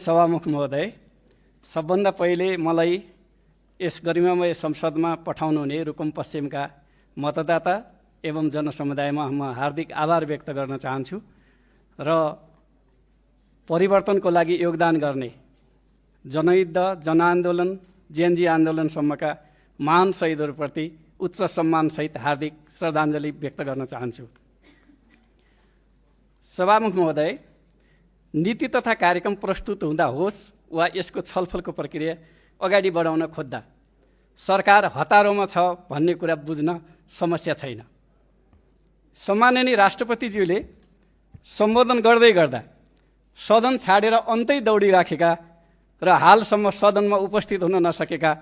सभामुख महोदय, सबभन्दा पहिले मलाई यस गरिमामय संसदमा पठाउनु हुने रुकुम पश्चिमका मतदाता एवं जनसमुदायमा म हार्दिक आभार व्यक्त गर्न चाहन्छु र परिवर्तनको लागि योगदान गर्ने जनयुद्ध, जनआन्दोलन, जेएनजी आन्दोलनसम्मका महान शहीदहरूप्रति उच्च सम्मानसहित हार्दिक श्रद्धाञ्जली व्यक्त गर्न चाहन्छु। सभामुख महोदय, नीति तथा कार्यक्रम प्रस्तुत हुँदा होस् वा यसको छलफलको प्रक्रिया अगाडि बढाउन खोज्दा सरकार हतारोमा छ भन्ने कुरा बुझ्न समस्या छैन। सम्माननीय राष्ट्रपतिज्यूले सम्बोधन गर्दै गर्दा सदन छाडेर अन्तै दौडिराखेका र हालसम्म सदनमा उपस्थित हुन नसकेका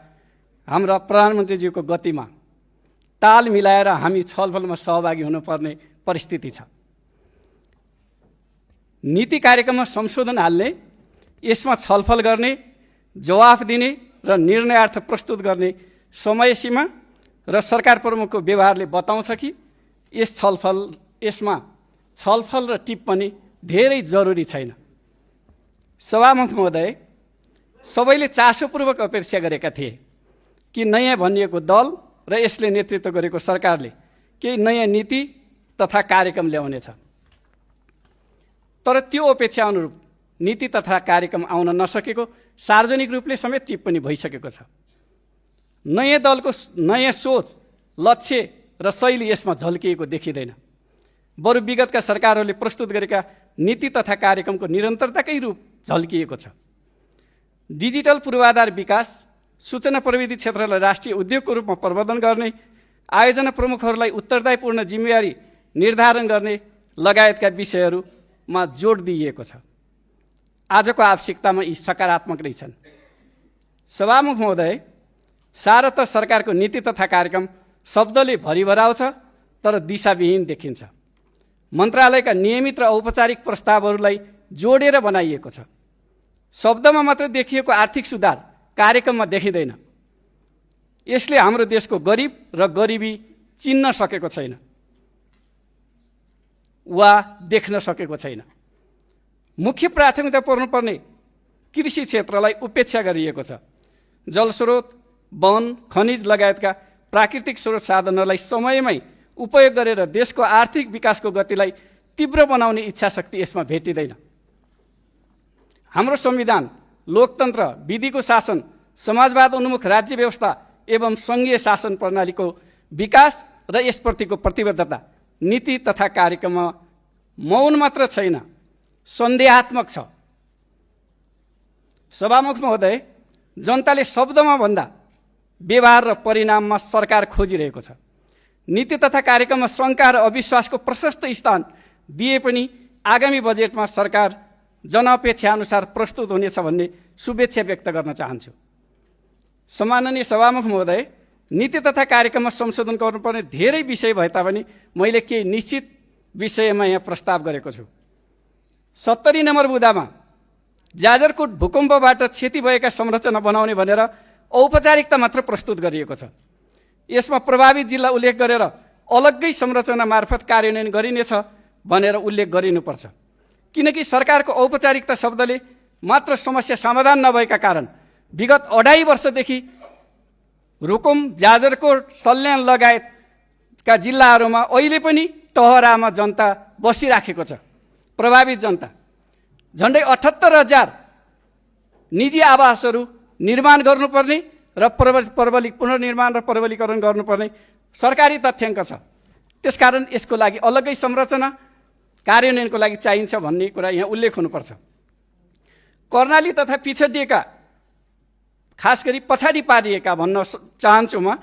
हाम्रा प्रधानमन्त्रीज्यूको गतिमा ताल मिलाएर हामी छलफलमा सहभागी हुनुपर्ने परिस्थिति छ। नीति कार्यक्रममा संशोधन हाल्ने, यसमा छलफल गर्ने, जवाफ दिने र निर्णयार्थ प्रस्तुत गर्ने समय सीमा र सरकार प्रमुखको व्यवहारले बताउँछ कि यसमा छलफल र टिप्पणी धेरै जरुरी छैन। सभामुख महोदय, सबैले चासोपूर्वक अपेक्षा गरेका थिए कि नयाँ भनिएको दल र यसले नेतृत्व गरेको सरकारले केही नयाँ नीति तथा कार्यक्रम ल्याउनेछ। तर त्यो अपेक्षा अनुरूप नीति तथा कार्यक्रम आउन नसकेको सार्वजनिक रूपले समेत टिप्पणी भइसकेको छ। नयाँ दलको नयाँ सोच, लक्ष्य र शैली यसमा झल्किएको देखिँदैन। बरु विगतका सरकारहरूले प्रस्तुत गरेका नीति तथा कार्यक्रमको निरन्तरताकै रूप झल्किएको छ। डिजिटल पूर्वाधार विकास, सूचना प्रविधि क्षेत्रलाई राष्ट्रिय उद्योगको रूपमा प्रवर्धन गर्ने, आयोजना प्रमुखहरूलाई उत्तरदायीपूर्ण जिम्मेवारी निर्धारण गर्ने लगायतका विषयहरूमा जोड दिइएको छ। आजको आवश्यकतामा यी सकारात्मक नै छन्। सभामुख महोदय, सारत सरकारको नीति तथा कार्यक्रम शब्दले भरिभराउ छ तर दिशाविहीन देखिन्छ। मन्त्रालयका नियमित र औपचारिक प्रस्तावहरूलाई जोडेर बनाइएको छ। शब्दमा मात्र देखिएको आर्थिक सुधार कार्यक्रममा देखिँदैन। यसले हाम्रो देशको गरिब र गरिबी चिन्न सकेको छैन वा देख्न सकेको छैन। मुख्य प्राथमिकता पर्नुपर्ने कृषि क्षेत्रलाई उपेक्षा गरिएको छ। जलस्रोत, वन, खनिज लगायतका प्राकृतिक स्रोत साधनहरूलाई समयमै उपयोग गरेर देशको आर्थिक विकासको गतिलाई तीव्र बनाउने इच्छाशक्ति यसमा भेटिँदैन। हाम्रो संविधान, लोकतन्त्र, विधिको शासन, समाजवाद उन्मुख राज्य व्यवस्था एवं सङ्घीय शासन प्रणालीको विकास र यसप्रतिको प्रतिबद्धता नीति तथा कार्यक्रममा मौन मात्र छैन, सन्देहात्मक छ। सभामुख महोदय, जनताले शब्दमा भन्दा व्यवहार र परिणाममा सरकार खोजिरहेको छ। नीति तथा कार्यक्रममा शङ्का र अविश्वासको प्रशस्त स्थान दिए पनि आगामी बजेटमा सरकार जनअपेक्षा अनुसार प्रस्तुत हुनेछ भन्ने शुभेच्छा व्यक्त गर्न चाहन्छु। सम्माननीय सभामुख महोदय, नीति तथा कार्यक्रममा संशोधन गर्नुपर्ने धेरै विषय भए तापनि मैले केही निश्चित विषयमा यहाँ प्रस्ताव गरेको छु। 70 नम्बर बुँदामा जाजरकोट भूकम्पबाट क्षति भएका संरचना बनाउने भनेर औपचारिकता मात्र प्रस्तुत गरिएको छ। यसमा प्रभावित जिल्ला उल्लेख गरेर अलग्गै संरचना मार्फत कार्यान्वयन गरिनेछ भनेर उल्लेख गरिनुपर्छ। किनकि सरकारको औपचारिकता शब्दले मात्र समस्या समाधान नभएका कारण विगत 2.5 वर्षदेखि रुकुम, जाजरकोट, सल्यान लगायतका जिल्लाहरूमा अहिले पनि टहरामा जनता बसिराखेको छ। प्रभावित जनता, झन्डै 78,000 निजी आवासहरू निर्माण गर्नुपर्ने र पुनर्निर्माण र प्रबलीकरण गर्नुपर्ने सरकारी तथ्याङ्क छ। त्यसकारण यसको लागि अलग्गै संरचना कार्यान्वयनको लागि चाहिन्छ भन्ने कुरा यहाँ उल्लेख हुनुपर्छ। कर्णाली तथा पिछडिएका, खास गरी पछाडि पारिएका भन्न चाहन्छु म,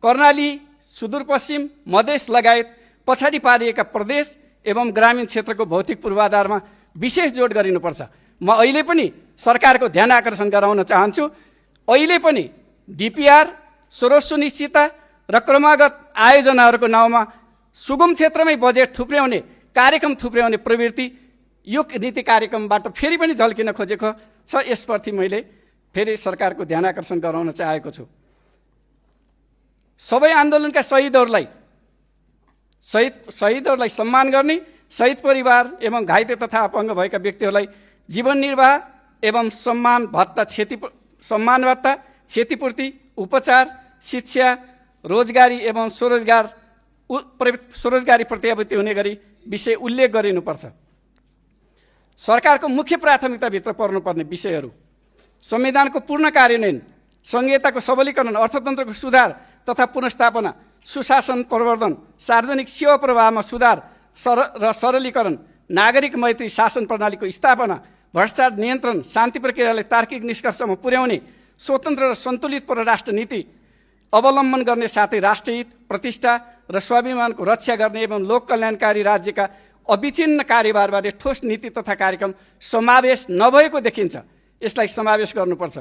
कर्णाली, सुदूरपश्चिम, मधेस लगायत पछाडि पारिएका प्रदेश एवं ग्रामीण क्षेत्रको भौतिक पूर्वाधारमा विशेष जोड गरिनुपर्छ। म अहिले पनि सरकारको ध्यान आकर्षण गराउन चाहन्छु। अहिले पनि डिपिआर, स्रोत सुनिश्चितता र क्रमागत आयोजनाहरूको नाउँमा सुगम क्षेत्रमै बजेट थुप्र्याउने, कार्यक्रम थुप्र्याउने प्रवृत्ति यो नीति कार्यक्रमबाट फेरि पनि झल्किन खोजेको छ। यसप्रति मैले फेरि सरकारको ध्यान आकर्षण गराउन चाहेको छु। सबै आन्दोलनका शहीदहरूलाई सम्मान गर्ने, शहीद परिवार एवं घाइते तथा अपङ्ग भएका व्यक्तिहरूलाई जीवन निर्वाह एवं सम्मान भत्ता क्षतिपूर्ति, उपचार, शिक्षा, रोजगारी एवं स्वरोजगारी प्रत्याभूति हुने गरी विषय उल्लेख गरिनुपर्छ। सरकारको मुख्य प्राथमिकताभित्र पर्नुपर्ने विषयहरू संविधानको पूर्ण कार्यान्वयन, संघीयताको सबलीकरण, अर्थतन्त्रको सुधार तथा पुनर्स्थापना, सुशासन प्रवर्धन, सार्वजनिक सेवा प्रवाहमा सुधार र सरलीकरण, नागरिक मैत्री शासन प्रणालीको स्थापना, भ्रष्टाचार नियन्त्रण, शान्ति प्रक्रियालाई तार्किक निष्कर्षमा पुर्याउने, स्वतन्त्र र सन्तुलित परराष्ट्र नीति अवलम्बन गर्ने साथै राष्ट्रहित, प्रतिष्ठा र स्वाभिमानको रक्षा गर्ने एवं लोक कल्याणकारी राज्यका अविच्छिन्न कार्यभारबारे ठोस नीति तथा कार्यक्रम समावेश नभएको देखिन्छ। यसलाई समावेश गर्नुपर्छ।